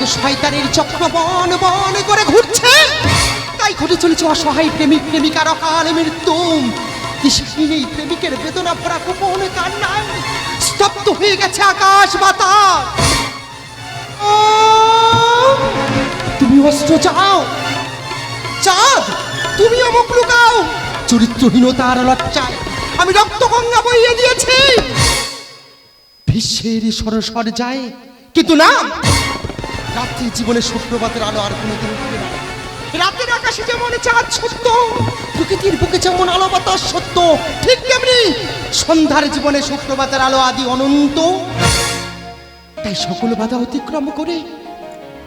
চারিদিকে শয়তানের চক্র বন বন করে ঘুরছে, তাই ঘটে চলেছে অসহায় প্রেমিক প্রেমিকার অকাল মৃত্যু। দিশাহীন এই প্রেমিকের বেদনা ভরা গোপন কান্নায় স্তব্ধ হয়ে গেছে আকাশ বাতাস। তুমি অস্ত্র চাও, চাঁদ তুমি অমুক লুকাও। চরিত্রহীনতার লজ্জায় আমি রক্ত গঙ্গা বইয়ে দিয়েছি। বিশ্বের সরসর যায়, কিন্তু না, রাত্রি জীবনে সুপ্রভাতের আলো আর কোনোদিন উঠবে না। রাতের আকাশে যেমন চাঁদ সত্য, প্রকৃতির বুকে যেমন আলো বাতাস সত্য, ঠিক তেমনি সন্ধ্যার জীবনে সুপ্রভাতের আলো আদি অনন্ত। তাই সকল বাধা অতিক্রম করে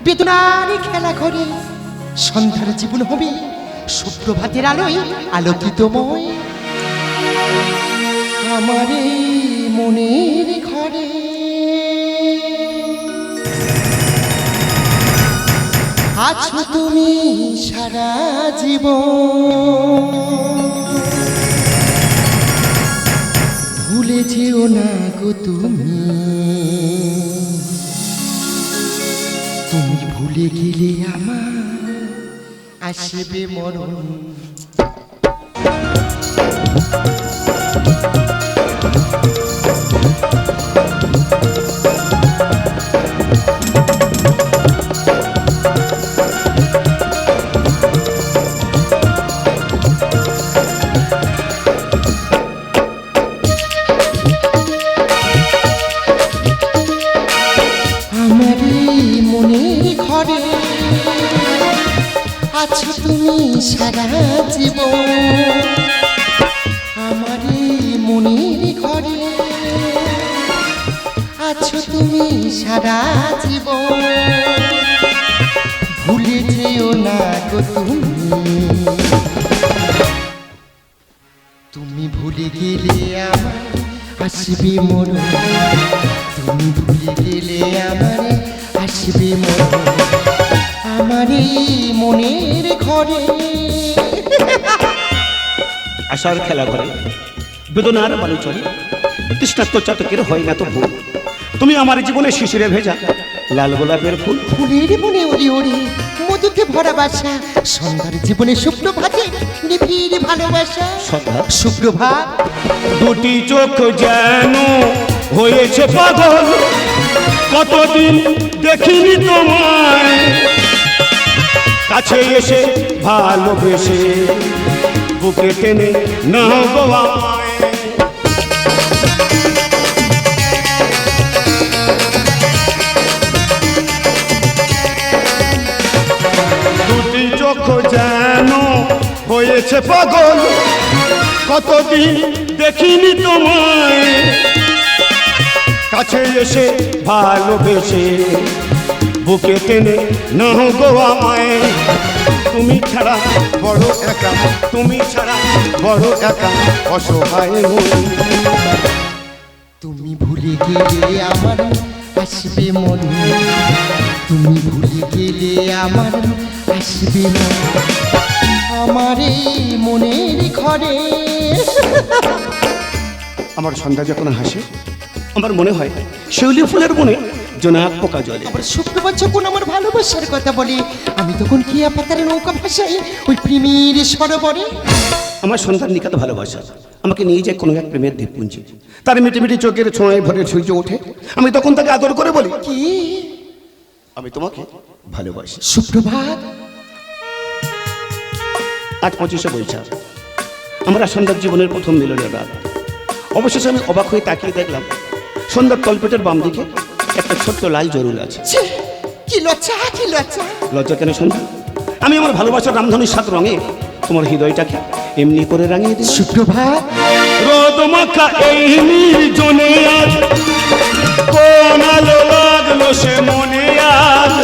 বেদনার খেলা করে সন্ধ্যার জীবন হবে সুপ্রভাতের আলোয় আলোকিতময়। আমার এই মনের ঘরে আছো তুমি সারা জীবন, ভুলে যেও না গো তুমি, তুমি ভুলে গেলে আমার আসবে মরণ। আছো তুমি সারা জীবন, আমার মনের ঘরে আছো তুমি সারা জীবন, ভুলে যেও না গো তুমি, তুমি ভুলে গেলে আমার আসবে মরণ, তুমি ভুলে গেলে আমার আসবে মরণ। আমার মনের ঘরে আশার খেলা ঘরে বেদনার বালু চলে, তৃষ্ণার্ত চাতকের হয় না তো ভুল। তুমি আমার জীবনে শিশিরে ভেজা লাল গোলাপের ফুল। ফুলের মনে ওরে ওরে মধুতে ভরা বাসা, সন্ধ্যার জীবনে সুপ্রভাতে নিবিড় ভালোবাসা। সন্ধ্যা সুপ্রভাত, দুটি চোখ যেন হয়েছে পাগল, কতদিন দেখিনি তোমায়, কাছে এসে ভালোবেসে বুকে টেনে নাও গো আমায়। দুটি চোখ যেন হয়েছে পাগল, কতদিন দেখিনি তোমায়, কাছে এসে ভালোবেসে বুকে টেনে নাও গো আমায়। তুমি ছাড়া বড় একা, তুমি ছাড়া বড় একা অসহায় মন। তুমি ভুলে গেলে আমার আসবে মন, তুমি ভুলে গেলে আমার আসবে মন, আমার মনের ঘরে। আমার সন্ধ্যা যখন হাসে আমার মনে হয় শিউলি ফুলের মনে জোনাক পোকা জলে। আবার শুক্রবার যখন আমার ভালোবাসার কথা বলি, আমি তখন কিয়া পাতার নৌকা ভাসাই ওই প্রেমের সরোবরে। আমার সন্তান নিকাত ভালোবাসা আমাকে নিয়ে যায় কোনো এক প্রেমের দ্বীপপুঞ্জে, তার মিটি মিটি চোখের ছোঁয়ায় ভরে সূর্য ওঠে, আমি তখন তাকে আদর করে বলি, কি আমি তোমাকে ভালোবাসি। সুপ্রভাত, আজ 25শে বৈশাখ, আমরা সন্ধ্যার জীবনের প্রথম মিলনের রাত। অবশেষে আমি অবাক হয়ে তাকিয়ে দেখলাম সন্ধ্যার তলপেটের বাম দিকে একটা ছোট্ট লাল জরুল আছে। কি লজ্জা, কি লজ্জা। লজ্জা কেন সন্ধ্যা? আমি আমার ভালোবাসার রামধনুর 7 রঙে তোমার হৃদয়টাকে এমনি করে রাঙিয়ে দিই। সুপ্রভাত, রোদ মাখা এই নির্জনে আজ কোন আলো লাগলো সে মনে আজ,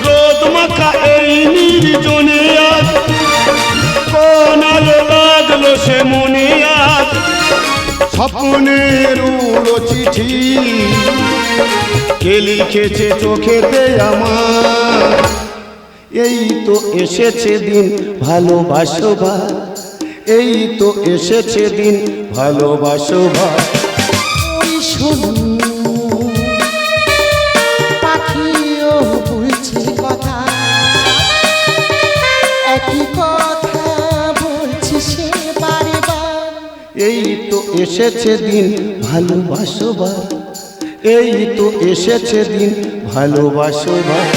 রোদ মাখা এই নির্জনে আজ কোন আলো লাগলো সে মনে আজ, স্বপ্নের উড়ো চিঠি কে লিখেছে চোখেতে আমার, এই তো এসেছে দিন ভালোবাসবা, এই তো এসেছে দিন ভালোবাসবা। ওই শোনো এসেছে দিন ভালোবাসবার, এই তো এসেছে দিন ভালোবাসবার।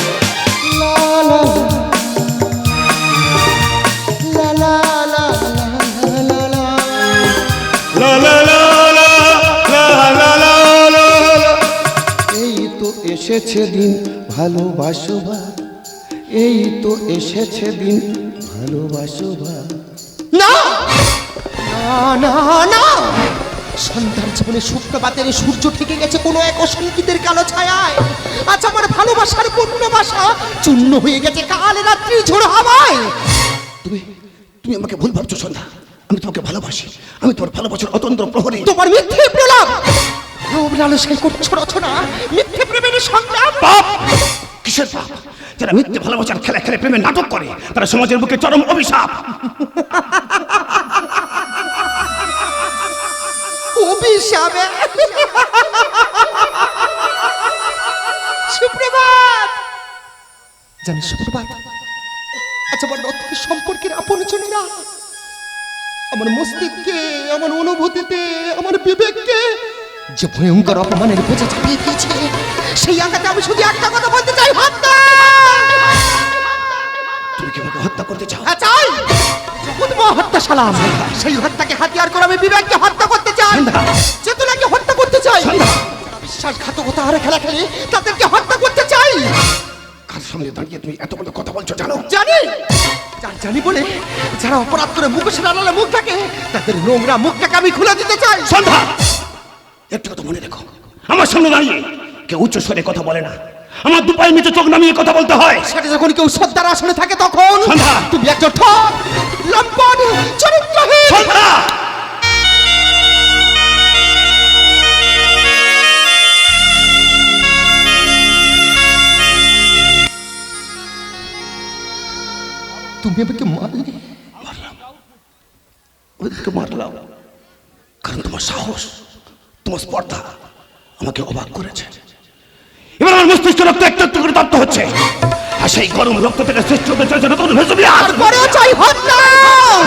লা লা লা লা লা লা লা লা লা। এই তো এসেছে দিন ভালোবাসবার, এই তো এসেছে দিন ভালোবাসবার। না না না না, সন্ধ্যার জীবনে শুক্রবাতের সূর্য থেকে গেছে কোনো এক অসঙ্গীতের কালো ছায়ায়। আজ আমার ভালোবাসার পূর্ণবাসা চূর্ণ হয়ে গেছে কাল রাত্রি ঝোড়ো হাওয়ায়। তুমি তুমি আমাকে ভুল ভাবছো সন্ধ্যা, আমি তোমাকে ভালোবাসি, আমি তোমার ভালোবাসার অতন্ত্র প্রহরী। তোমার মিথ্যে প্রলাপ, লোভ লালসায় করছো রচনা, মিথ্যে প্রেমের সংগ্রাম। পাপ! কিসের পাপ? যারা মিথ্যে ভালোবাসার খেলা খেলে প্রেমের নাটক করে তারা সমাজের বুকে চরম অভিশাপ। অভিশাপে। সুপ্রভাত। জানিস সুপ্রভাত, আচ্ছা আমার রক্ত সম্পর্কের আপনজনেরা আমার মস্তিষ্কে, আমার অনুভূতিতে, আমার বিবেককে যে ভয়ঙ্কর অপমানের বোঝা চাপিয়ে দিয়েছে, সেই আঘাতে আমি শুধু একটা কথা বলতে চাই, হত্যা। তুমি কি আমাকে হত্যা করতে চাও? হ্যাঁ চাই, জগৎময় হত্যা সালাম। সেই হত্যাকে হাতিয়ার করে আমি বিবেককে হত্যা করতে চাই, চেতনাকে হত্যা করতে চাই, বিশ্বাসঘাতকতা আর খেলা খেলে তাদেরকে হত্যা করতে চাই। কার সামনে দাঁড়িয়ে তুমি এত বড় কথা বলছো জানো? জানি, জানি বলে যারা অপরাধ করে মুখোশের আড়ালে মুখ থাকে তাদের নোংরা মুখটাকে আমি খুলে দিতে চাই। সন্ধ্যা, একটা কথা মনে রেখো, আমার সামনে দাঁড়িয়ে কেউ উচ্চ স্বরে কথা বলে না, আমার দুপায়ের নিচে চোখ নামিয়ে কথা বলতে হয়। সেটা যখন কেউ শ্রদ্ধার আসনে থাকে তখন সন্ধ্যা! তুমি একজন ঠক, লম্পট, চরিত্রহীন। সন্ধ্যা! তুমি আমাকে মারলে। ওদেরকে মারলাম কারণ তোমার সাহস, তোমার স্পর্ধা আমাকে অবাক করেছে। এবার আমার মস্তিষ্ক রক্ত একটু একটু করে তপ্ত হচ্ছে, আর সেই গরম রক্ত থেকে সৃষ্টি হতে চলেছে নতুন ভেসুভিয়াস। তারপরেও চাই হত্যা।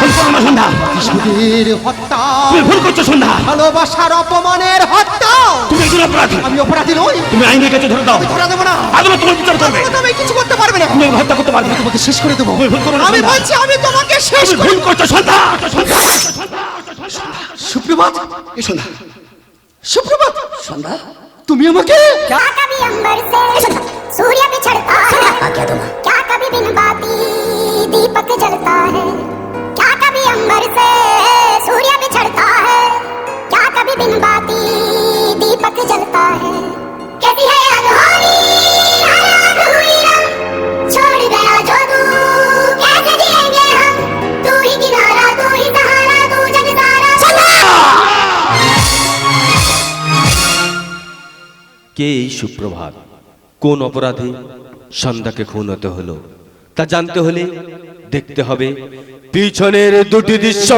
ভুল করো না সন্ধ্যা, কিশোরের হত্যা, তুমি ভুল করছো সন্ধ্যা, ভালোবাসার অপমানের হত্যা। তুমি একজন অপরাধী। আমি অপরাধী নই, তুমি আইনের কাছে ধরে দাও, ধরা দেবো না। আদালত তোমার বিচার করবে। তুমি কিছু করতে পারবে না, তুমি হত্যা করতে পারবে না, তোমাকে শেষ করে দেবো। তুমি ভুল করো না আমি সন্ধ্যা। বলছি আমি তোমাকে শেষ তুমি করে। ভুল করছো সন্ধ্যা। সুপ্রভাত, এই সন্ধ্যা, সুপ্রভাত, সন্ধ্যা, তুমি আমাকে क्या कभी अंबर से सूर्य बिछड़ता है, क्या कभी बिन बाती दीपक जलता है, क्या कभी अंबर से सूर्य बिछड़ता है, क्या कभी बिन बाती दीपक जलता है। कहती है अनहोनी अधूरी रंग, छोड़ गया जो तू कैसे जिएंगे हम, तू ही किनारा तू ही सहारा तू जग सारा। কে এই সুপ্রভাত, কোন অপরাধে সন্ধ্যাকে খুন হতে হলো তা জানতে হলে দেখতে হবে পিছনের দুটি দৃশ্য।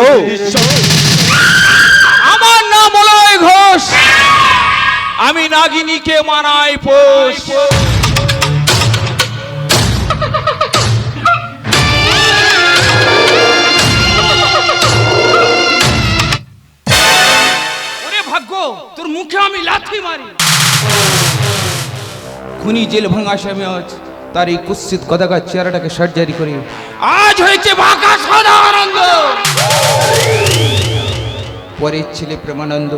আমার নাম মলয় ঘোষ, আমি নাগিনীকে মানাই পোষ। ওরে ভাগ্য, তোর মুখে আমি লাথি মারি। খুনি জেল ভাঙা আসামি তার এই কুৎসিত কদাকার চেহারাটাকে সার্জারি করে আজ হয়েছে বাঁকা সাদা আনন্দ। পরের ছেলে প্রেমানন্দ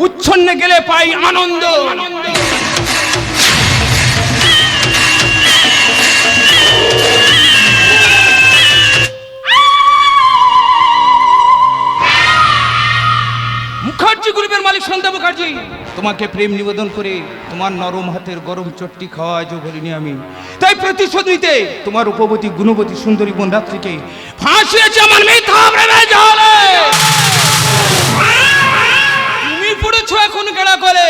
উচ্ছন্নে গেলে পাই আনন্দ। মুখার্জি গ্রুপের মালিক সন্ধ্যা মুখার্জি, তোমাকে প্রেম নিবেদন করে তোমার নরম হাতের গরম চট্টি খাওয়া আজও বলিনি আমি। তাই প্রতিশোধ নিতে তোমার উপবতী গুণবতী সুন্দরী বোন রাত্রিকে ফাঁসিয়েছে আমার মিথ্যা প্রেমের জালে। তুমি পড়েছো এখন গেড়া করে,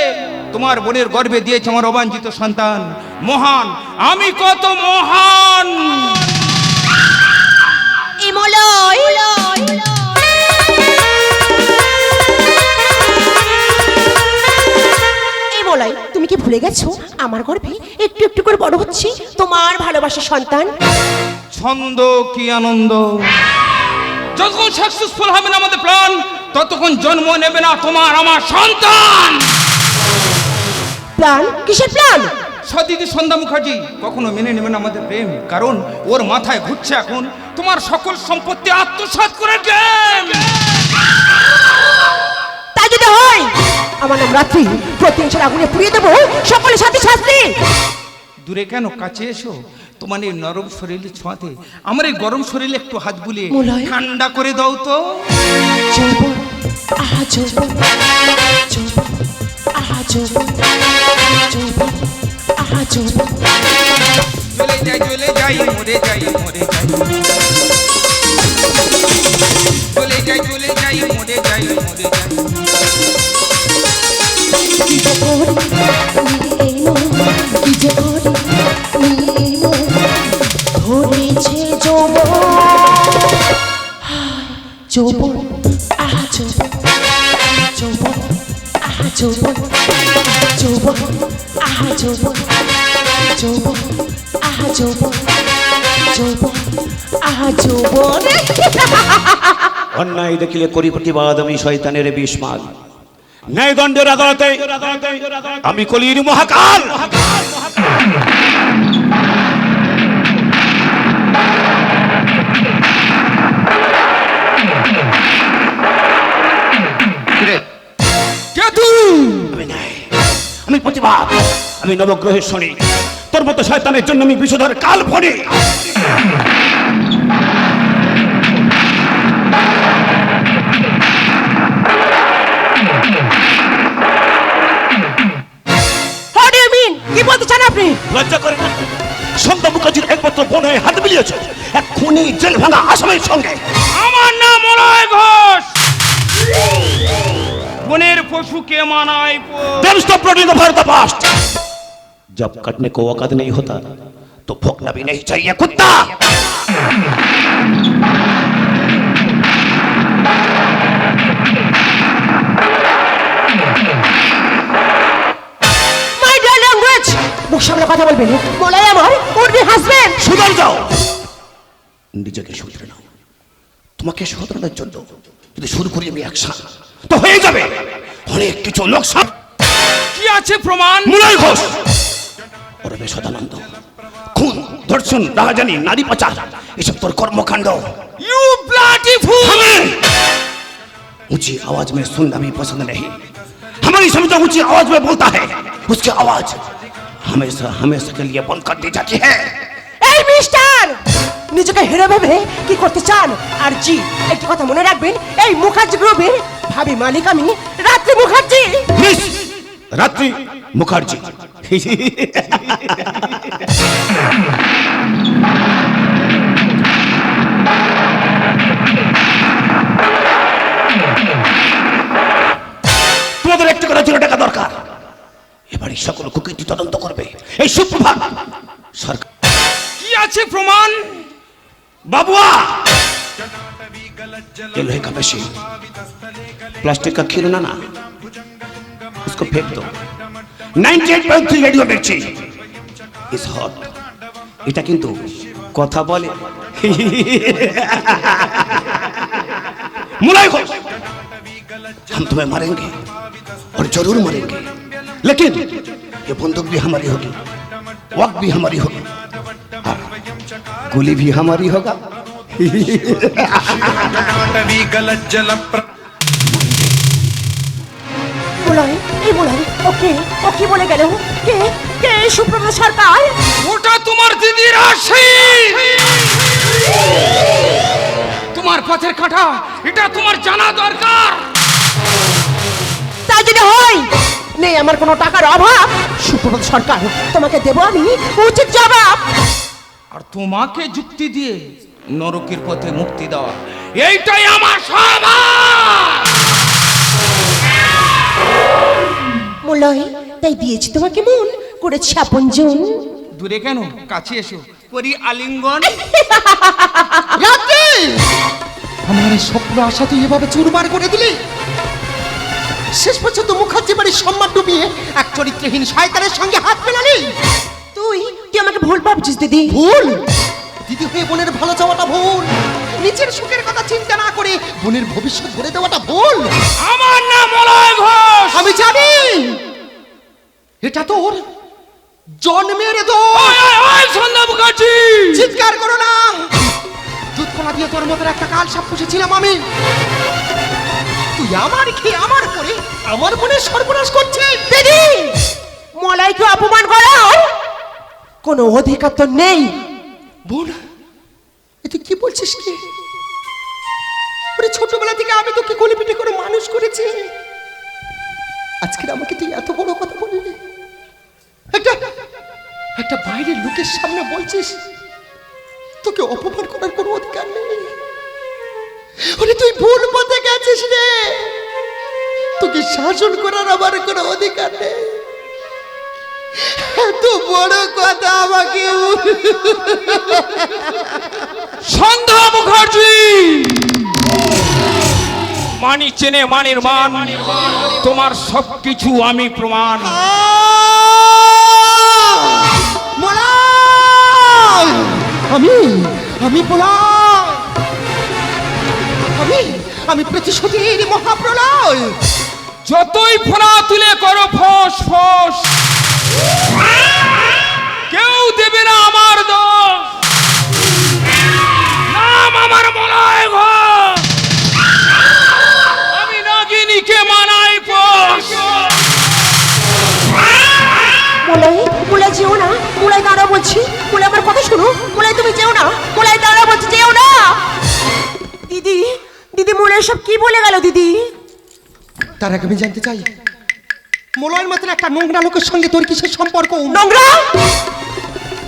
তোমার বোনের গর্ভে দিয়েছে আমার অবাঞ্ছিত সন্তান মহান। আমি কত মহান। তুমি কি ভুলে গেছো আমার গর্ভে একটু একটু করে বড় হচ্ছে তোমার ভালোবাসার সন্তান? ছন্দ কি আনন্দ, যখন সাকসেসফুল হবে না আমাদের প্ল্যান ততক্ষণ জন্ম নেবে না তোমার আমার সন্তান। প্ল্যান? কিসের প্ল্যান? সতীদি সন্ধ্যা মুখার্জি কখনো মেনে নেবে না আমাদের প্রেম, কারণ ওর মাথায় ঘুরছে এখন তোমার সকল সম্পত্তি আত্মসাৎ করে গেম। তাই যদি হয় আমার নাম রাত্রি, প্রতিহিংসার আগুনে পুড়িয়ে দেবো সকলের সাথে শাস্তি। দূরে কেন, কাছে এসো। তোমার এই নরম শরীরে ছোঁয়াতে আমার এই গরম শরীরে একটু হাত বুলিয়ে মুলায়। ঠান্ডা করে দাও তো। যৌবন, আহা যৌবন, যৌবন, আহা যৌবন, যৌবন, আহা যৌবন। চলে যাই চলে যাই মরে যাই মরে যাই, চলে যাই চলে যাই মরে যাই মরে যাই। কি যে করি নিয়ে এই মন, কি যে করি নিয়ে এই মন, ধরেছে যৌবন, হায় যৌবন, আহা যৌবন, যৌবন, আহা যৌবন, যৌবন, আহা যৌবন, যৌবন, আহা যৌবন, যৌবন, আহা যৌবন। অন্যায় দেখিলে করি প্রতিবাদ, আমি শয়তানের বিস্মাদ। ন্যায়দণ্ডের আদালতে আমি কলির মহাকাল। আমি প্রতিবাদ, আমি নবগ্রহের শনি। তোর মতো শয়তানের জন্য আমি বিষধর কাল ফণি। What do you mean? কি বলতে চান আপনি? লজ্জা করে না? সন্ধ্যা মুখার্জির একমাত্র বোন হয়ে হাত মিলিয়েছ এক খুনি জেল ভাঙা আসামের সঙ্গে। আমার নাম মলয় ঘোষ। বনের পশুকে মানায় Then stop running the Bharat past. जब कटने को औकात नहीं होता तो भोंकना भी नहीं चाहिए कुत्ता। My dear language! মুখ সামলে কথা বলবেন। মলয় আমার উর্মি হাসবেন। সুধর যাও, নিজেকে শুধরে নাও। তোমাকে শুধরানোর জন্য যদি শুরু করি আমি অ্যাকশন, তো হয়ে যাবে অনেক কিছু লোকসান। কি আছে প্রমাণ? মুলয় ঘোষ ওরবে সদানন্দ, খুন, ধর্ষণ, রাহাজানি, নারী পাচার, এসব তোর কর্মকাণ্ড। You bloody fool! ऊंची आवाज में सुनना भी पसंद नहीं। हमारी समझा ऊंची आवाज में बोलता है, उसकी आवाज हमेशा हमेशा के लिए बंद कर दी जाती है। এই মিস্টার, নিজেকে হিরো ভেবে কি করতে চান? আর জি, একটি কথা মনে রাখবেন, এই মুখার্জি গ্রুপের ভাবি মালিক আমি রাত্রি মুখার্জি। মিস রাত্রি মুখার্জি। তোমাদের একটা করে 0 টাকা দরকার। এবারে সকল কুকীর্তি তদন্ত করবে এই সুপ্রভাত সরকার। কি আছে প্রমাণ? बाबुआ, ये लोहे का मशीन, प्लास्टिक का खिलौना ना, उसको फेंक दो। 98.3 रेडियो मिर्ची इज हॉट। এটা কিন্তু কথা বলে। मुलाय घोष, हम तुम्हें मारेंगे और जरूर मरेंगे, लेकिन ये बंदूक भी हमारी होगी, वक्त भी हमारी होगी, गोली भी हमारी होगा। মলয়, এই মলয়, ওকে ওকে বলে গেল। কে কে সুপ্রভাত সরকার? ওটা তোমার দিদির আসি, তোমার পথের কাঁটা, এটা তোমার জানা দরকার। তাই যদি হয়, নেই আমার কোনো টাকার অভাব। সুপ্রভাত সরকার, তোমাকে দেবো আমি উচিত জবাব। আর তোমাকে যুক্তি দিয়ে নরকের পথে মুক্তি দেওয়া, এইটাই আমার স্বভাব। মলয়, তাই দিয়েছি তোমাকে মন, করেছি আপনজন। দূরে কেন, কাছে এসো, করি আলিঙ্গন। রাত্রি, আমার এই স্বপ্ন আশা তুই এভাবে চুরমার করে দিলি। শেষ পর্যন্ত মুখার্জি বাড়ির সম্মান ডুবিয়ে এক চরিত্রহীন শয়তানের সঙ্গে হাত মেলালি। তুই তুই আমাকে ভুল ভাবছিস দিদি। ভুল? দিদি হয়ে বোনের ভালো চাওয়াটা ভুল। নিজের সুখের কথা চিন্তা না করে বোনের ভবিষ্যৎ গড়ে দেওয়াটা ভুল। আমার নাম মলয় ঘোষ। আমি জানি এটা তোর জন্মের দোষ। ওই সন্ধ্যা মুখার্জি, চিৎকার করো না। দুধ কলা দিয়ে তোর মতো একটা কাল সাপ পুষেছিলাম আমি। তুই আমার খেয়ে আমার করে আমার বোনের সর্বনাশ করছিস। দিদি, মলাইকে অপমান করার কোনো অধিকার তো নেই। বোন, এ তুই কি বলছিস কি? ওরে ছোটবেলা থেকে আমি তোকে কোলে পিঠে করে মানুষ করেছি। আজকে আমাকে তুই এত বড় কথা বললি। একটা বাইরের লোকের সামনে বলছিস তোকে অপমান করার কোনো অধিকার নেই। ওরে তুই ভুল পথে গেছিস রে। তোকে শাসন করার আমার কোনো অধিকার নেই। এত বড় কথা আমাকে সন্ধ্যা মুখার্জি। মানি চেনে মানের মান, তোমার সবকিছু আমি প্রমাণ। আমি বললাম আমি প্রতিশোধের মহাপ্রলয়। যতই ফোনা তুলে করো ফস ফস, কেউ দেবে না আমার দোষ। নাম আমার মলয় ঘোষ, আমি নাগিনীকে মানাই পোষ। মোলাই, মোলাই যেও না। মোলাই দাঁড়া বলছি। মোলাই আমার কথা শোনো। মোলাই তুমি যেও না। মোলাই দাঁড়া বলছি, যেও না। দিদি, দিদি মোলাই সব কি বলে গেল দিদি? তার আগে আমি জানতে চাই মলয়ের মতন একটা নোংরা লোকের সঙ্গে তোর কিসের সম্পর্ক? নোংরা?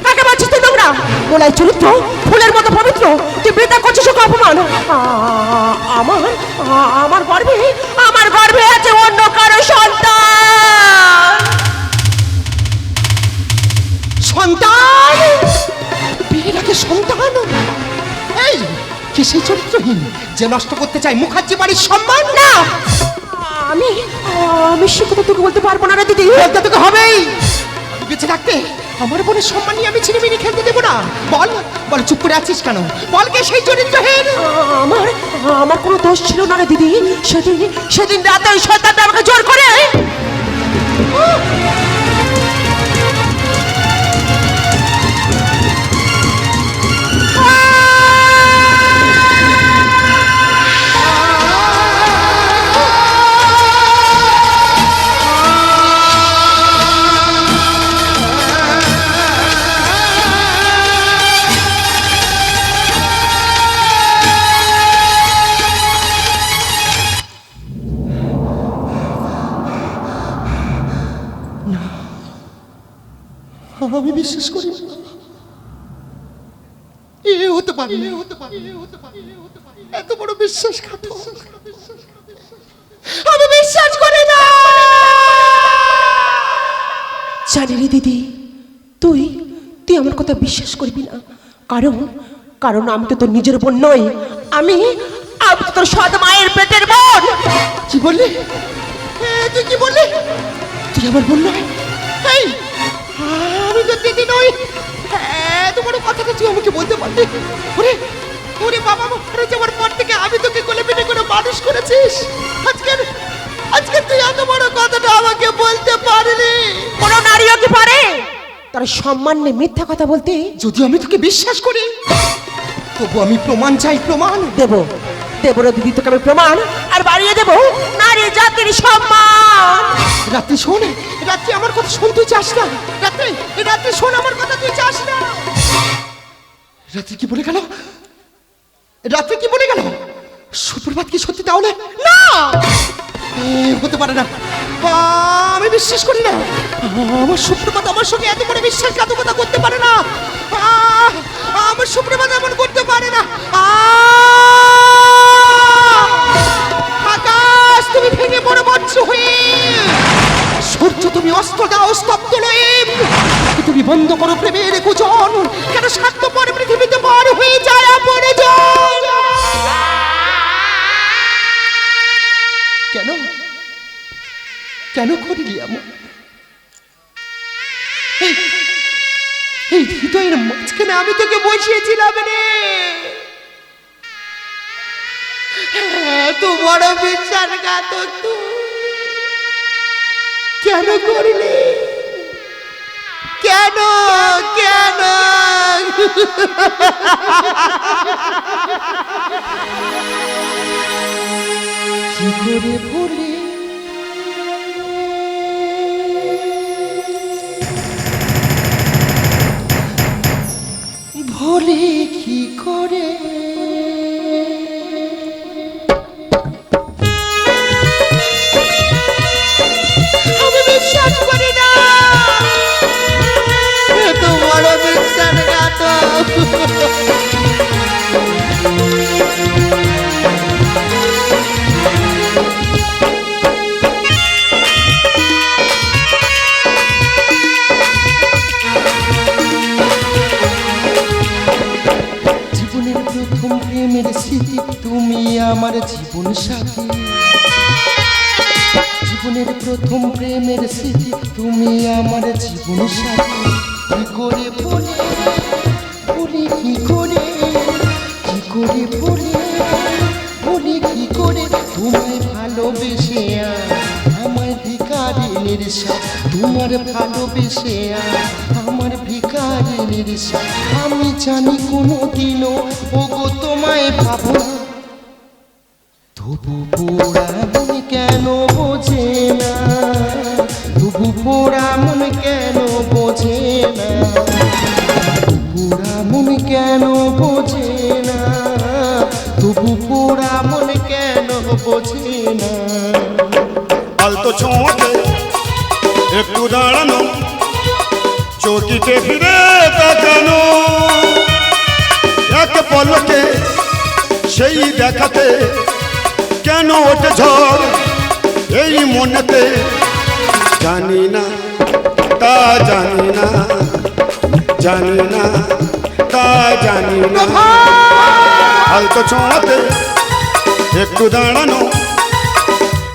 কাকে বলছিস তুই নোংরা? মোলাই চরিত্র ফুলের মতো পবিত্র, তুই বৃথা করছিস ওকে অপমান। আমার গর্ভে আছে অন্য কারো সন্তান। সন্তান? বিয়ের আগে সন্তান? এই কি সেই চরিত্রহীন যে নষ্ট করতে চায় মুখার্জি বাড়ির সম্মান? না, আমি সে কথা তোকে বলতে পারবো না রে দিদি। বলতে তোকে হবেই। আমি বেঁচে থাকতে আমার বোনের সম্মান নিয়ে আমি ছিনিমিনি খেলতে দেবো না। বল বল, চুপ করে আছিস কেন? বল কে সেই চরিত্রহীন? আমার কোনো দোষ ছিল না রে দিদি। সেদিন রাতে ওই শয়তানটা আমাকে জোর করে আমি বিশ্বাস করি না। এ হতে পারে, এত বড় বিশ্বাসঘাতক আমি বিশ্বাস করি না। জানি রে দিদি, তুই আমার কথা বিশ্বাস করবি না। কারণ আমি তো তোর নিজের বোন নই। আমি তো তোর সৎ মায়ের পেটের বোন। কি বললি? তুই কি বললি? তুই আমার বোন নয়? এই আমি তো দিদি নই। এত বড় কথাটা তুই আমাকে বলতে পারলি? ওরে বাবা, মারা যাওয়ার পর থেকে আমি তোকে কোলে পিঠে করে মানুষ করেছিস। আজকে তুই এত বড় কথাটা আমাকে বলতে পারলি? কোনো নারীও কি পারে তার সম্মান নিয়ে মিথ্যা কথা বলতে? যদি আমি তোকে বিশ্বাস করি তবু আমি প্রমাণ চাই। প্রমাণ দেবো রে দিদি, তোকে আমি প্রমাণ আর বাড়িয়ে দেবো নারী জাতির সম্মান। রাত্রি শোন, রাত্রি আমার কথা শোন, তুই চাস না? রাত্রি শোন আমার কথা, তুই চাস না? রাত্রি কি বলে গেল? সুপ্রভাত কি সত্যি তাহলে? না, হতে পারে না। আমি বিশ্বাস করি না। আমার সুপ্রভাত আমার সঙ্গে এত বড় বিশ্বাসঘাতকতা করতে পারে না। আমার সুপ্রভাত এমন করতে পারে না। আকাশ তুমি ভেঙে বড় বজ্র হয়ে, সূর্য তুমি অস্ত্র দাও স্তব্ধ লয়ে, তুমি বন্ধ করো প্রেমের কুজন। কেন স্বার্থপর পৃথিবীতে বড় হয়ে যায় অপরজন? কেন করলি এমন? এই হৃদয়ের মাঝখানে আমি তোকে বসিয়েছিলাম রে। তো বড় বিশ্বাসঘাতক তুই কেন করলি? কেন কেন? কি করে ভুলি ভুলি কি করে? আমি বিশ্বাস করি না, এ তো বড় বিশ্বাসঘাতক। জীবনের প্রথম প্রেমের স্মৃতি তুমি আমার জীবন সাথী। জীবনের প্রথম প্রেমের স্মৃতি তুমি আমার জীবন সাথী। কি করে বলি বলি কি করে? কি করে বলি বলি কি করে? তোমায় ভালোবেসে আমার ভিখারি নির্সাদ। তোমার ভালোবেসে আমার ভিখারি নির্সাদ। আমি জানি কোনোদিনও ওগো তোমায় পাবো না। তবু পোড়া মন কেন বোঝে না? তবু পোড়া মন কেন বোঝে না? পোড়া মন কেন বোঝে না? তবু পোড়া মন কেন বোঝে না? আলতো ছোঁয়াতে একটু দাঁড়ানো, চৌকিতে ফিরে তাকানো, এক পলকে সেই দেখাতে কেন ওঠে ঝড় এই মনেতে? জানি না তা জানি না, জানি না তা জানি না। আলতো ছোঁয়াতে একটু দাঁড়ানো,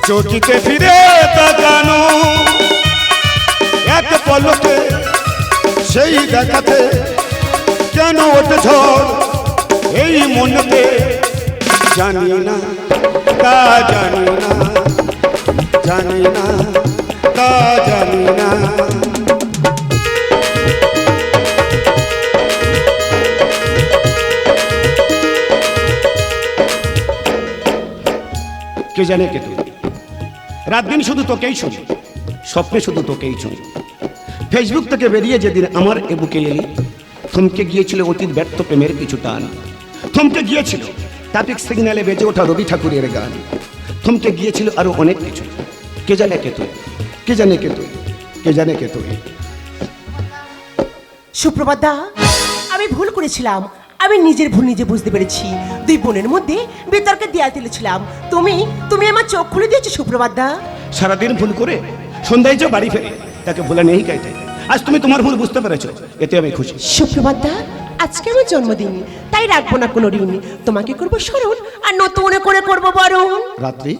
চৌকিতে ফিরে তাকানো, এক পলকে সেই দেখাতে কেন ওঠে ঝড় এই মনেতে? জানি না তা জানি না, জানি না তা জানি না। কে জানে কে তুই? রাত দিন শুধু তোকেই শুনি, স্বপ্নে শুধু তোকেই শুনি। ফেসবুক থেকে বেরিয়ে যেদিন আমার এ বুকে এলি, থমকে গিয়েছিল অতীত ব্যর্থ প্রেমের কিছু টান। থমকে গিয়েছিল ট্রাফিক সিগন্যালে বেজে ওঠা রবি ঠাকুরের গান। থমকে গিয়েছিল আরো অনেক কিছু। কে জানে কে তুই? কে জানে কে তুই? কে জানে কে তুই? সুপ্রভাত দা, আমি ভুল করেছিলাম। আমি নিজের ভুল নিজে বুঝতে পেরেছি। দুই বোনের মধ্যে বিতর্কে দেয়াল তুলেছিলাম। তুমি তুমি আমার চোখ খুলে দিয়েছো সুপ্রভাত দা। সারাদিন ভুল করে সন্ধ্যায় যে বাড়ি ফেরে তাকে ভুলে নেই কাইতে। আজ তুমি তোমার ভুল বুঝতে পেরেছো, এতে আমি খুশি। সুপ্রভাত দা, আজকে আমার জন্মদিন, তাই রাখবো না কোনো ঋণ। তোমাকে করবো স্মরণ আর নতুন করে করবো বরণ। রাত্রি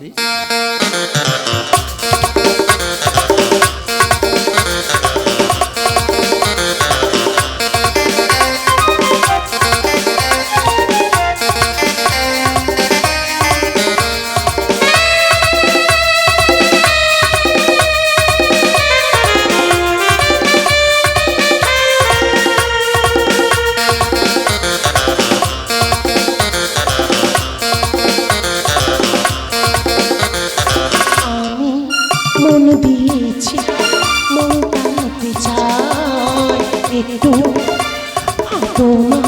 মন দিয়েছি, মন টানতে চাই একটু, তোমার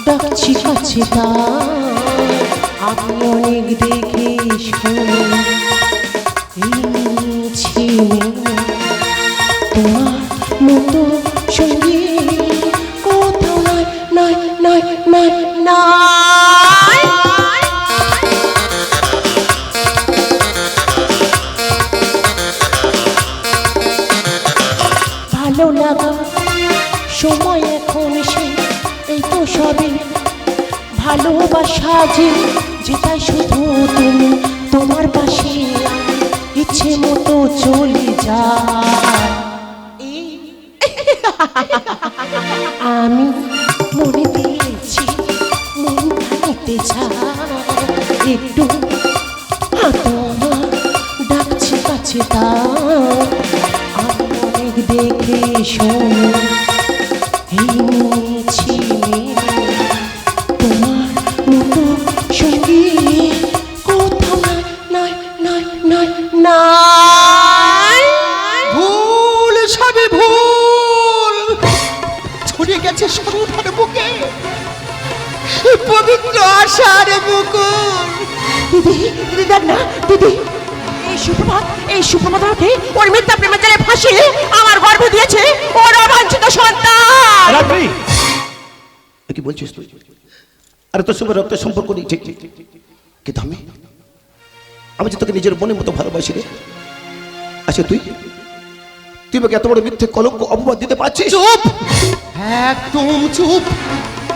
ডাকছি কাছে তাই। আমি অনেক দেখে শুনে এনেছি তোমার মতো সঙ্গী কোথাও নাই নাই নাই নাই নাই। ভালো লাগা সময় এখন সে এই তো সবে ভালোবাসা যে যেটা শুধু তুমি তোমার পাশে ইচ্ছে মতো চলে যা। আমি মনে দিয়েছি মন নিতে চাই একটু তোমার ডাকছে কাছে তা আমি অনেক দেখে শোনো এই মিছি তোমার মতো সঙ্গী কোথাও নাই নাই নাই নাই। ভুল সবই ভুল, ছড়িয়ে গেছে সন্ধ্যার বুকে পবিত্র আশার বুকুল। দিদি দিদি দেখ না দিদি, এই সুপ্রভাত আমাকে ওর মিথ্যা প্রেমের জালে ফাঁসিয়ে আমার গর্ভে দিয়েছে ওর অবাঞ্ছিত সন্তান। রাত্রি কি বলছিস তুই? আরে তোর সঙ্গে রক্তের সম্পর্ক নেই, ঠিক ঠিক, কিন্তু আমি যে তোকে নিজের বোনের মতো ভালোবাসি রে। আচ্ছা তুই আমাকে এত বড় মিথ্যে কলঙ্ক অপবাদ দিতে পারছিস? চুপ, একদম চুপ।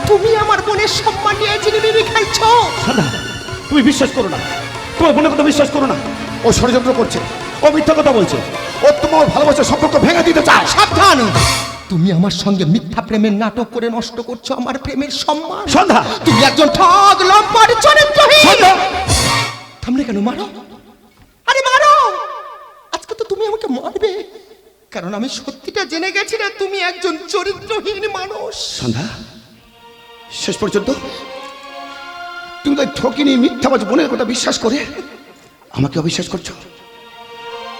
তুমি আমার বোনের সম্মান নিয়ে চিনিমিনি খেলছো। সাদা, তুমি বিশ্বাস করো না, তোমার বোনের কথা বিশ্বাস করো না। ও ষড়যন্ত্র করছে, ও মিথ্যা কথা বলছে, ও তোমার ভালোবাসার সম্পর্ক ভেঙে দিতে চায়। সাবধান, তুমি আমার সঙ্গে মিথ্যা প্রেমের নাটক করে নষ্ট করছো আমার প্রেমের সম্মান। সন্ধ্যা, তুমি একজন ঠগ, লম্পট, চরিত্রহীন। সন্ধ্যা, থামলে কেন? মারো, আরে মারো। আজকে তো তুমি আমাকে মারবে, কারণ আমি সত্যিটা জেনে গেছি না তুমি একজন চরিত্রহীন মানুষ। সন্ধ্যা, শেষ পর্যন্ত তুমি তাই ঠকিনি মিথ্যাবাজ বোনের কথা বিশ্বাস করে আমাকে অবিশ্বাস করছো,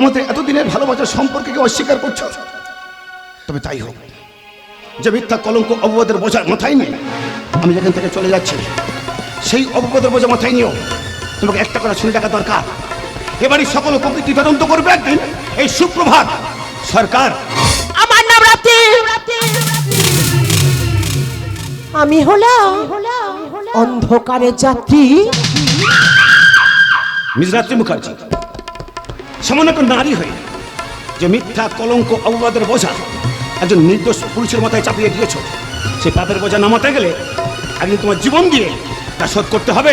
আমাদের এতদিনের ভালোবাসার সম্পর্কে অস্বীকার করছো। তবে তাই হোক, যে মিথ্যা কলঙ্ক অপবাদের বোঝা মাথায় নিয়ে আমি যেখান থেকে চলে যাচ্ছি, সেই অপবাদের বোঝা মাথায় নিয়েও তোমাকে একটা করে শুনে টাকা দরকার। এবারই সকল প্রকৃতি তদন্ত করবে একদিন এই সুপ্রভাত সরকার। আমার নাম রাত্রি, আমি হলাম অন্ধকারের যাত্রী। মিস রাত্রি মুখার্জি, সামান্য একটা নারী হয়ে যে মিথ্যা কলঙ্ক অপবাদের বোঝা একজন নির্দোষ পুরুষের মাথায় চাপিয়ে দিয়েছ, সেই পাপের বোঝা নামাতে গেলে একদিন তোমার জীবন দিয়ে তা শোধ করতে হবে।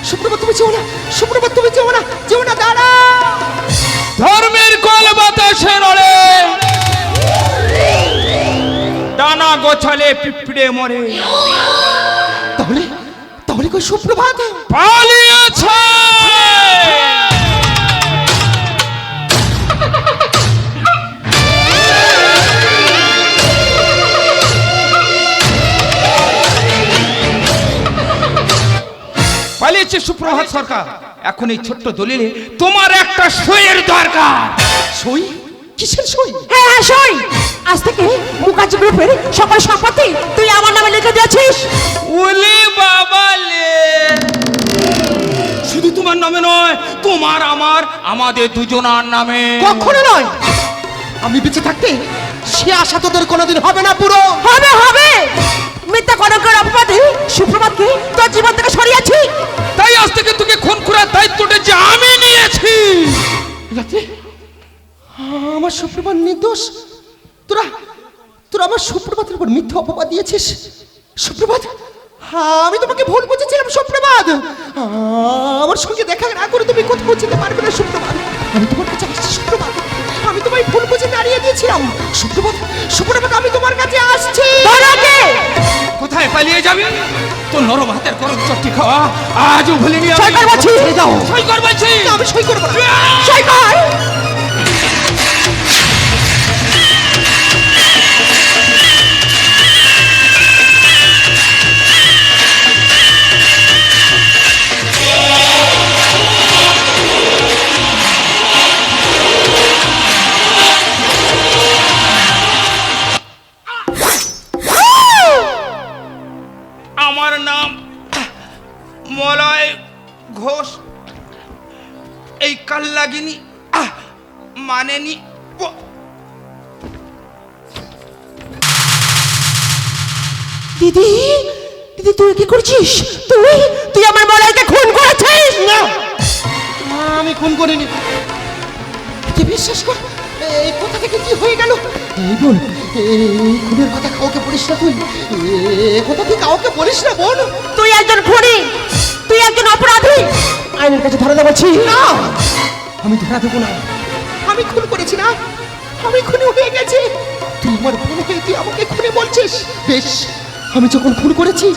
সুপ্রভাত, তুমি যেও না। সুপ্রভাত, তুমি যেও না, যেও না, দাঁড়া। ধর্মের কল বাতাসে নড়ে, ডানা গোছালে পিঁপড়ে মরে। তাহলে তাহলে কই সুপ্রভাত? পালিয়েছে। পালিয়েছে সুপ্রভাত সরকার। এখন এই ছোট্ট দলিলে তোমার একটা সইয়ের দরকার। সই? কিসের সই? হ্যাঁ হ্যাঁ সই। আজ থেকে মুখার্জি গ্রুপের সকল সম্পত্তি তুই আমার নামে লিখে দিয়েছিস। ওলে বাবা লে, শুধু তোমার নামে নয়, তোমার আমার আমাদের দুজনার নামে। কখনো নয়। আমি বেঁচে থাকতে সে আশা তোদের কোনোদিন হবে না। পুরো হবে হবে। মিথ্যা কলঙ্কের অপবাদে সুপ্রভাতকে তোর জীবন থেকে সরিয়েছি। তাই আজ থেকে তোকে খুন করার দায়িত্বটা যে আমি নিয়েছি। রাত্রি, আমার সুপ্রভাত নির্দোষ। তোরা তোরা আমার সুপ্রভাতের উপর মিথ্যা অপবাদ দিয়েছিস। সুপ্রভাত, আমি তোমাকে ভুল বুঝেছিলাম। সুপ্রভাত, আমার সঙ্গে দেখা না করে তুমি কোথাও যেতে পারবে না। সুপ্রভাত, আমি তোমার কাছে আসছি। সুপ্রভাত, আমি তোমায় ভুল বুঝে দাঁড়িয়ে দিয়েছিলাম। সুপ্রভাত, সুপ্রভাত, আমি তোমার কাছে আসছি। কোথায় পালিয়ে যাবি? তোর নরম হাতের গরম চট্টি খাওয়া আজও ভুলিনি আমি। সই কর বলছি। সই কর বলছি। আমি সই করবো না। সই কর। আমার নাম মলয় ঘোষ। এই কাল্লাগিনী মানেনি। দিদি দিদি তুই কি করছিস? তুই তুই আমার মলয়কে খুন করেছিস। না, আমি খুন করিনি। তুই বিশ্বাস কর, এই কথা থেকে কি হয়ে গেল? এই বোন, এই খুনের কথা কাউকে বলিস না। তুই এ কথা তুই কাউকে বলিস না বোন। তুই একজন খুনি, তুই একজন অপরাধী। আইনের কাছে ধরে দেবো। না, আমি ধরা দেবো না। আমি খুন করেছি না, আমি খুনি হয়ে গেছি। তুই আমার বোন হয়ে তুই আমাকে খুনি বলছিস? বেশ, আমি যখন খুন করেছি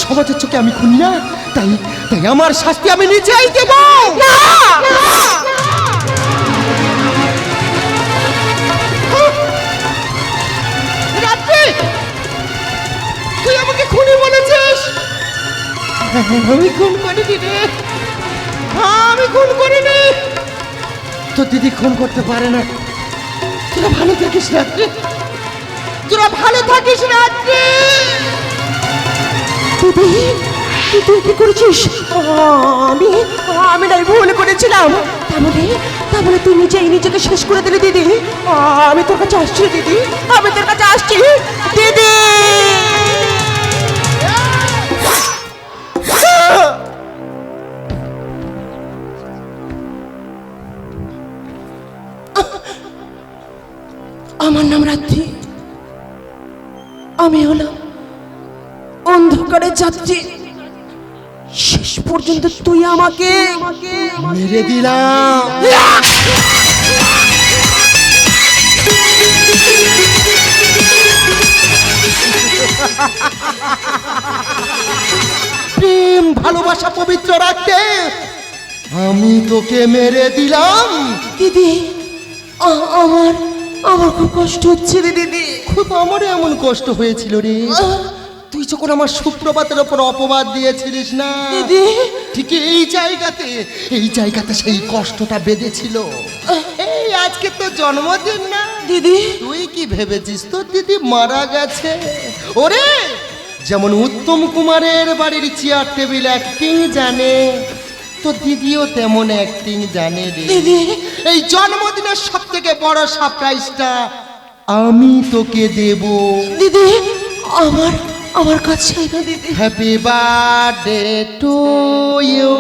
সমাজের চোখে আমি খুনি না, তাই তাই আমার শাস্তি আমি নিজেই দেব। রাত্রি, তুই আমাকে খুনি বলেছিস? আমি খুন করিনি রে, আমি খুন করিনি। তোর দিদি খুন করতে পারে না। তোরা ভালো থাকিস রাত্রি, তোরা ভালো থাকিস রাত্রি। দিদি তুই কি করেছিস? আমি আমি নাই ভুল করেছিলাম। তার মানে তুই নিজেকে শেষ করে দিলি দিদি। আমি তোর কাছে আসছি দিদি, আমি তোর কাছে আসছি দিদি। আমার নাম রাত্রি, আমি হলাম অন্ধকারের যাত্রী। শেষ পর্যন্ত তুই আমাকে মেরে দিলাম। প্রেম ভালোবাসা পবিত্র রাখতে আমি তোকে মেরে দিলাম। দিদি আমার খুব কষ্ট হচ্ছে রে দিদি। খুব আমারও এমন কষ্ট হয়েছিল রে, তুই যখন আমার সুপ্রভাতের ওপর অপবাদ দিয়েছিলিস না দিদি। ঠিক এই জায়গাতে সেই কষ্টটা বেঁধেছিল। এই আজকে তো জন্মদিন না দিদি তুই কি ভেবেছিস তোর দিদি মারা গেছে? ওরে, যেমন উত্তম কুমারের বাড়ির চেয়ার টেবিল অ্যাক্টিং জানে, তোর দিদিও তেমন অ্যাক্টিং জানে রে। দিদি এই জন্মদিনের সব থেকে বড় সারপ্রাইজটা আমি তোকে দেব। দিদি আমার কাছে না দিদি। Happy birthday to you,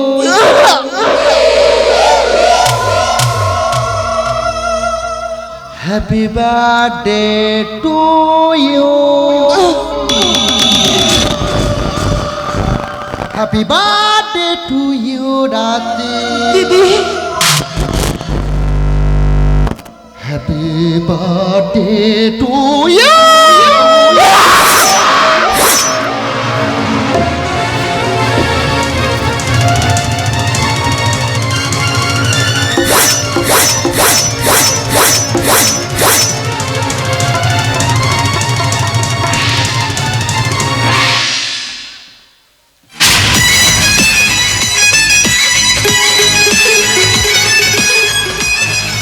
happy birthday to you, happy birthday to you রাতে। দিদি হ্যাপি বার্থডে টু ইউ।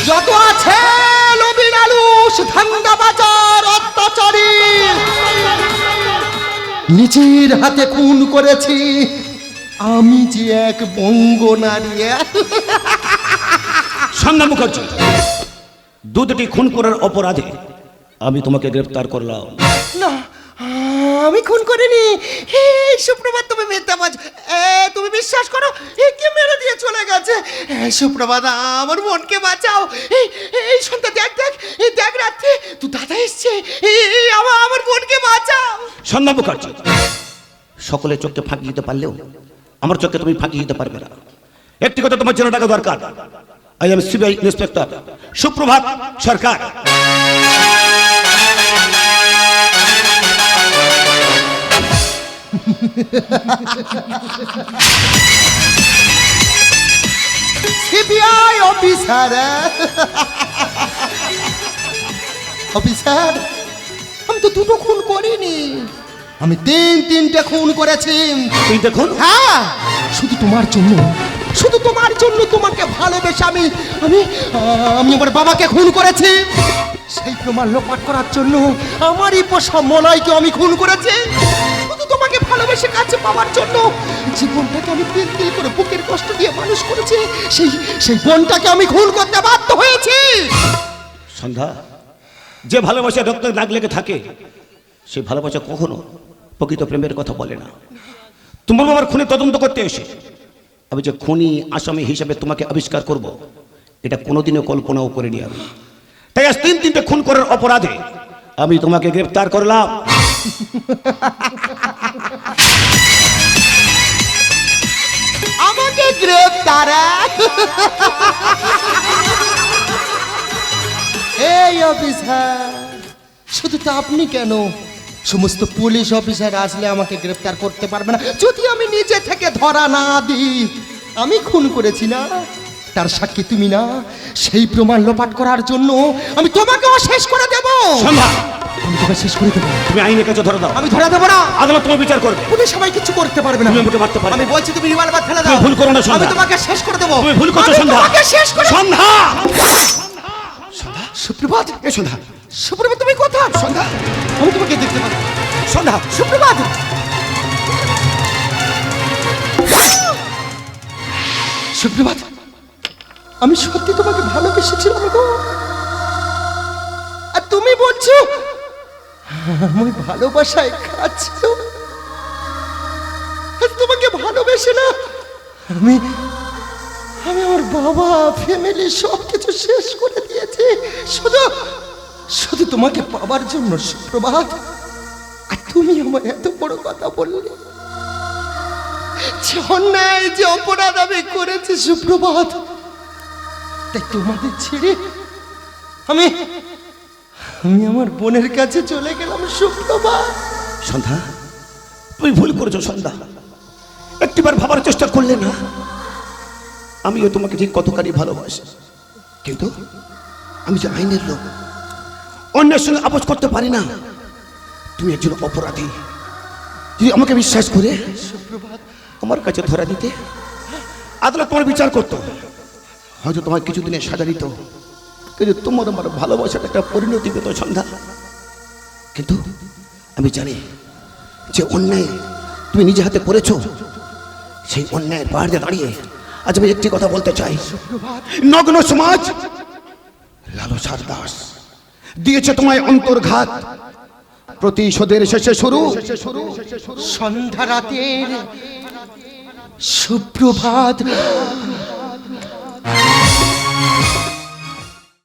যত আছে লোভী লালুস ধান্দাবাজার অত্যাচারী, নিজের হাতে খুন করেছি আমি যে এক বঙ্গ নারী। সন্ধ্যা মুখার্জি, দুটি খুন করার অপরাধে আমি তোমাকে গ্রেফতার করলাম। না, আমি খুন করিনি। হে সুপ্রভাত, তুমি মিথ্যাবাজ। তুমি বিশ্বাস করো, কে মেরে দিয়ে চলে গেছে। সুপ্রভাত, আমার বোনকে বাঁচাও। এই সন্ধ্যা, দেখ রাত্রি, তুই দাদা এসছে। আমার বোনকে বাঁচাও। সন্ধ্যা মুখার্জি, সকলের চোখকে ফাঁকি দিতে পারলেও আমার চোখকে তুমি ফাঁকি দিতে পারবে না। একটি কথা তোমার জেনে রাখা দরকার, আই এম সিবিআই ইন্সপেক্টর সুপ্রভাত সরকার। সিবিআই অফিসার, অফিসার, আমি তো দুটো খুন করিনি, আমি তিনটে খুন করেছি। তুই দেখুন, হ্যাঁ, শুধু তোমার জন্য, শুধু তোমার জন্য, তোমাকে ভালোবেসে আমি আমি আমি আমার বাবাকে খুন করেছি। সেই প্রমাণ লোপাট করার জন্য আমারই পোষা মলয়কে আমি খুন করেছি। শুধু তোমাকে ভালোবেসে কাছে পাওয়ার জন্য জীবনটাকে আমি তিল তিল করে বুকের কষ্ট দিয়ে মানুষ করেছি, সেই বোনটাকে আমি খুন করতে বাধ্য হয়েছি। সন্ধ্যা, যে ভালোবাসা রক্ত দাগ লেগে থাকে সেই ভালোবাসা কখনো প্রকৃত প্রেমের কথা বলে না। তোমার বাবার খুনি তদন্ত করতে এসে আমি যে খুনি আসামি হিসেবে তোমাকে আবিষ্কার করব, এটা কোনোদিনও কল্পনাও করিনি আমি। তাই আজ তিনটে খুন করার অপরাধে আমি তোমাকে গ্রেফতার করলাম। আমাকে গ্রেফতার? এই অফিসার, শুধু তো আপনি কেন, সমস্ত পুলিশ অফিসার আসলে আমাকে গ্রেফতার করতে পারবে না যদি আমি নিজে থেকে ধরা না দিই আমি খুন করেছি না, তার সাক্ষী তুমি না। সেই প্রমাণ লোপাট করার জন্য আমি তোমাকেও শেষ করে দেব। সন্ধ্যা, আমি তোমাকে শেষ করে দেবো। তুমি আইনের কাছে ধরে দাও, আমি ধরা দেবো না। আদালত তোমার বিচার করবে। পুলিশ সবাই কিছু করতে পারবে না। তুমি আমাকে মারতে পারবে না। আমি বলছি তুমি রিভলভার ফেলে দাও। তুমি ভুল করো না, সন্ধ্যা। আমি তোমাকে শেষ করে দেবো। তুমি ভুল করছো, আমি সন্ধ্যা। তোমাকে শেষ করে সন্ধ্যা, সুপ্রভাত। এ সন্ধ্যা, সুপ্রভাত তুমি কোথায়? সন্ধ্যা, আমি তোমাকে দেখতে পাচ্ছি। সন্ধ্যা, সুপ্রভাত। সুপ্রভাত, আমি সত্যি তোমাকে ভালোবেসেছিলাম গো। আর তুমি বলছো আমি ভালোবাসায় খাচ্ছিল। আর তোমাকে ভালোবেসে না আমি আমার বাবা ফ্যামিলি সব কিছু শেষ করে দিয়েছি শুধু শুধু তোমাকে পাবার জন্য। সুপ্রভাত, আর তুমি আমার এত বড় কথা বললে, যে অন্যায় যে অপরাধ আমি করেছি সুপ্রভাত, তাই তোমাদের ছেড়ে আমি আমার বোনের কাছে চলে গেলাম। সুপ্রভাত। সন্ধ্যা, তুমি ভুল করেছো সন্ধ্যা। একটিবার ভাবার চেষ্টা করলে না? আমিও তোমাকে ঠিক কতখানি ভালোবাসি, কিন্তু আমি যে আইনের লোক, অন্যের সঙ্গে আপোষ করতে পারি না। তুমি একজন অপরাধী, যদি আমাকে বিশ্বাস করে আমার কাছে ধরা দিতে, আদালত তোমার বিচার করতো, হয়তো তোমার কিছুদিনের সাজা দিত, কিন্তু তোমার আমার ভালোবাসার একটা পরিণতি পেত সন্ধ্যা। কিন্তু আমি জানি যে অন্যায় তুমি নিজে হাতে করেছো, সেই অন্যায়ের বাইরে দাঁড়িয়ে আজ আমি একটি কথা বলতে চাই। নগ্ন সমাজ লালসার দাস দিয়েছে তোমায় অন্তর্ঘাত, প্রতিশোধের শেষে শুরু সন্ধ্যা রাতের সুপ্রভাত।